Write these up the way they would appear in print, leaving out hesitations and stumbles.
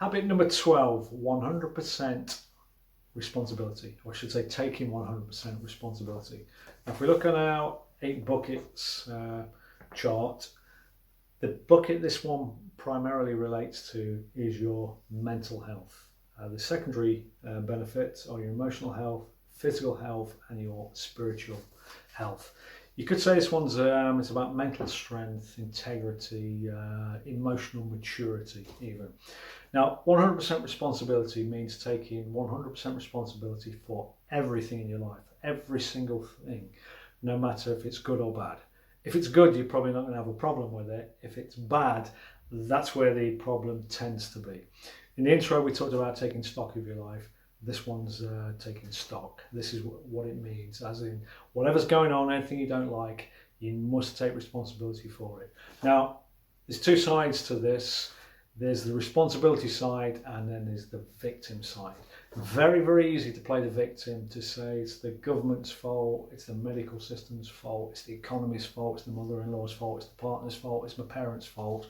Habit number 12, 100% responsibility, or I should say taking 100% responsibility. Now, if we look at our 8 buckets chart, the bucket this one primarily relates to is your mental health. The secondary benefits are your emotional health, physical health, and your spiritual health. You could say this one's it's about mental strength, integrity, emotional maturity even. Now, 100% responsibility means taking 100% responsibility for everything in your life, every single thing, no matter if it's good or bad. If it's good, you're probably not going to have a problem with it. If it's bad, that's where the problem tends to be. In the intro, we talked about taking stock of your life. This one's taking stock. This is what it means, as in whatever's going on, anything you don't like, you must take responsibility for it. Now, there's 2 sides to this. There's the responsibility side, and then there's the victim side. Very, very easy to play the victim, to say it's the government's fault, it's the medical system's fault, it's the economy's fault, it's the mother-in-law's fault, it's the partner's fault, it's my parents' fault.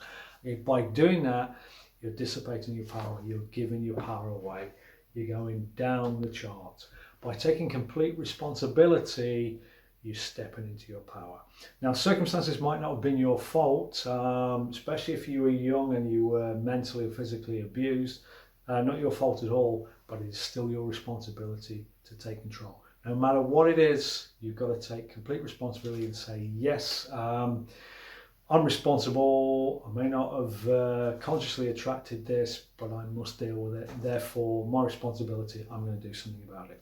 By doing that, you're dissipating your power, you're giving your power away, you're going down the chart. By taking complete responsibility, you're stepping into your power. Now, circumstances might not have been your fault, especially if you were young and you were mentally or physically abused. Not your fault at all, but it's still your responsibility to take control. No matter what it is, you've got to take complete responsibility and say, yes, I'm responsible. I may not have consciously attracted this, but I must deal with it. Therefore, my responsibility, I'm going to do something about it.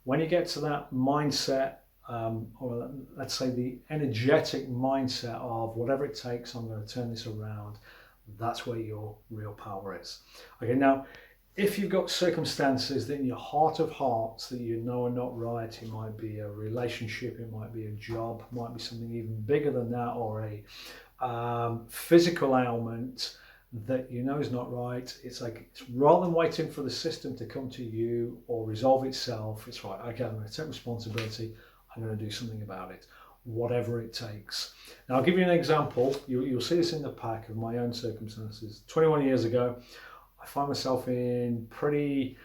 When you get to that mindset, or let's say the energetic mindset of whatever it takes, I'm going to turn this around, that's where your real power is. Okay, now, if you've got circumstances that in your heart of hearts that you know are not right, it might be a relationship, it might be a job, it might be something even bigger than that, or a physical ailment that you know is not right, it's rather than waiting for the system to come to you or resolve itself, it's right, okay, I'm going to take responsibility, I'm going to do something about it, whatever it takes. Now, I'll give you an example. You'll see this in the pack of my own circumstances. 21 years ago, I find myself in pretty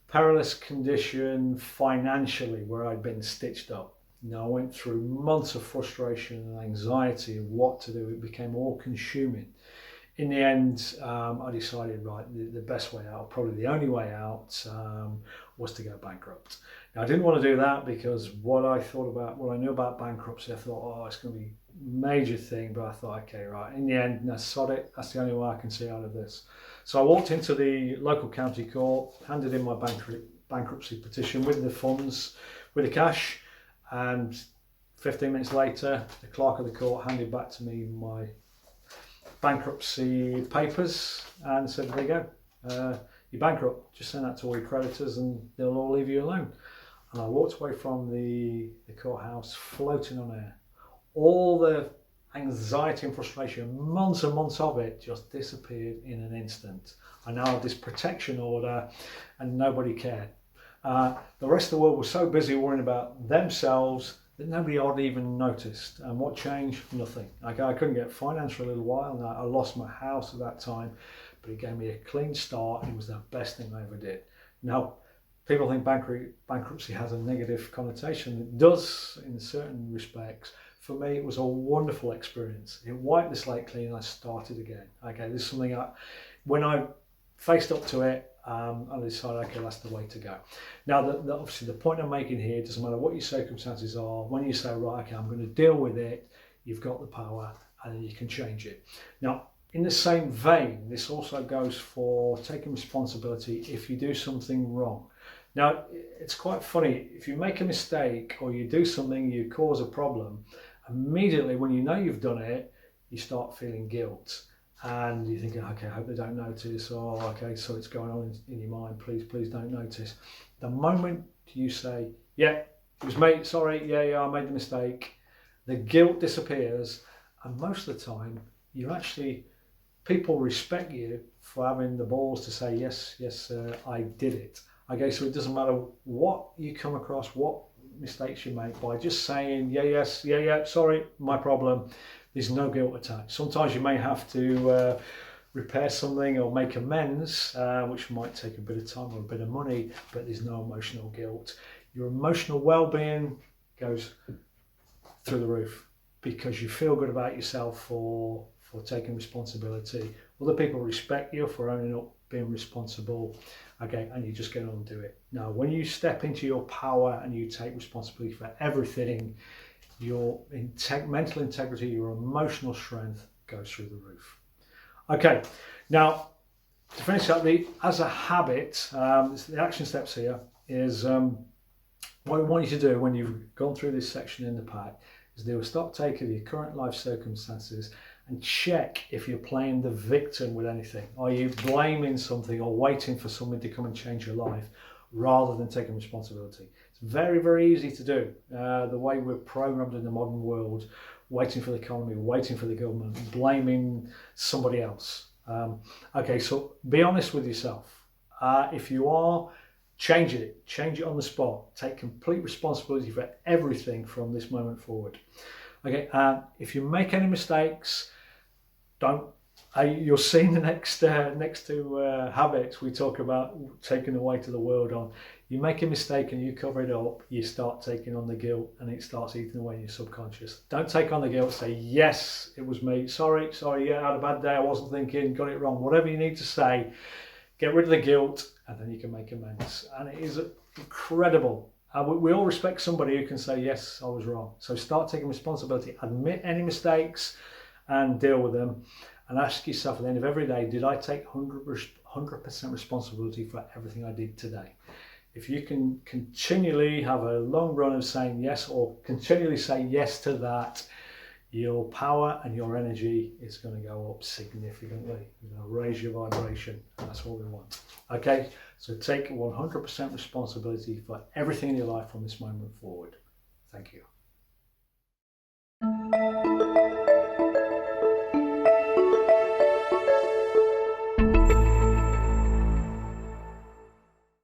perilous condition financially, where I'd been stitched up. Now, I went through months of frustration and anxiety of what to do. It became all consuming. In the end, I decided, right, the best way out, probably the only way out, was to go bankrupt. Now, I didn't want to do that because what I knew about bankruptcy, I thought, oh, it's going to be a major thing, but I thought, okay, right, in the end, no, sod it, that's the only way I can see out of this. So I walked into the local county court, handed in my bankruptcy petition with the funds, with the cash, and 15 minutes later, the clerk of the court handed back to me my bankruptcy papers and said, there you go, you're bankrupt, just send that to all your creditors and they'll all leave you alone. And I walked away from the courthouse floating on air. All the anxiety and frustration, months and months of it, just disappeared in an instant. I now have this protection order and nobody cared. The rest of the world was so busy worrying about themselves that nobody had even noticed. And what changed? Nothing. I couldn't get finance for a little while, and I lost my house at that time, but it gave me a clean start, and it was the best thing I ever did. Now, people think bankruptcy has a negative connotation. It does in certain respects. For me, it was a wonderful experience. It wiped the slate clean and I started again. Okay, this is something when I faced up to it, I decided, okay, that's the way to go. Now, obviously, the point I'm making here, it doesn't matter what your circumstances are, when you say, right, okay, I'm going to deal with it, you've got the power and then you can change it. Now, in the same vein, this also goes for taking responsibility if you do something wrong. Now, it's quite funny, if you make a mistake or you do something, you cause a problem, immediately when you know you've done it, you start feeling guilt. And you're thinking, okay, I hope they don't notice, or okay, so it's going on in your mind, please don't notice. The moment you say, yeah, it was me, sorry, yeah, I made the mistake, the guilt disappears, and most of the time, people respect you for having the balls to say, yes, I did it. Okay, so it doesn't matter what you come across, what mistakes you make, by just saying, yeah, sorry, my problem. There's no guilt attached. Sometimes you may have to repair something or make amends, which might take a bit of time or a bit of money, but there's no emotional guilt. Your emotional well-being goes through the roof because you feel good about yourself for taking responsibility. Other people respect you for owning up, being responsible, okay, and you just get on and do it. Now, when you step into your power and you take responsibility for everything, your mental integrity, your emotional strength goes through the roof. Okay, now to finish up, as a habit, the action steps here is what we want you to do when you've gone through this section in the pack is do a stock take of your current life circumstances and check if you're playing the victim with anything. Are you blaming something or waiting for something to come and change your life rather than taking responsibility? It's very, very easy to do. The way we're programmed in the modern world, waiting for the economy, waiting for the government, blaming somebody else. Okay, so be honest with yourself. If you are, change it on the spot. Take complete responsibility for everything from this moment forward. Okay, if you make any mistakes, don't. You'll see in the next two habits we talk about taking the weight of the world on. You make a mistake and you cover it up, you start taking on the guilt and it starts eating away in your subconscious. Don't take on the guilt, say, yes, it was me, sorry, yeah, I had a bad day, I wasn't thinking, got it wrong. Whatever you need to say, get rid of the guilt and then you can make amends. And it is incredible. We all respect somebody who can say, yes, I was wrong. So start taking responsibility, admit any mistakes and deal with them. And ask yourself at the end of every day, did I take 100% responsibility for everything I did today? If you can continually have a long run of saying yes or continually say yes to that, your power and your energy is going to go up significantly. You're going to raise your vibration. And that's what we want. Okay, so take 100% responsibility for everything in your life from this moment forward. Thank you.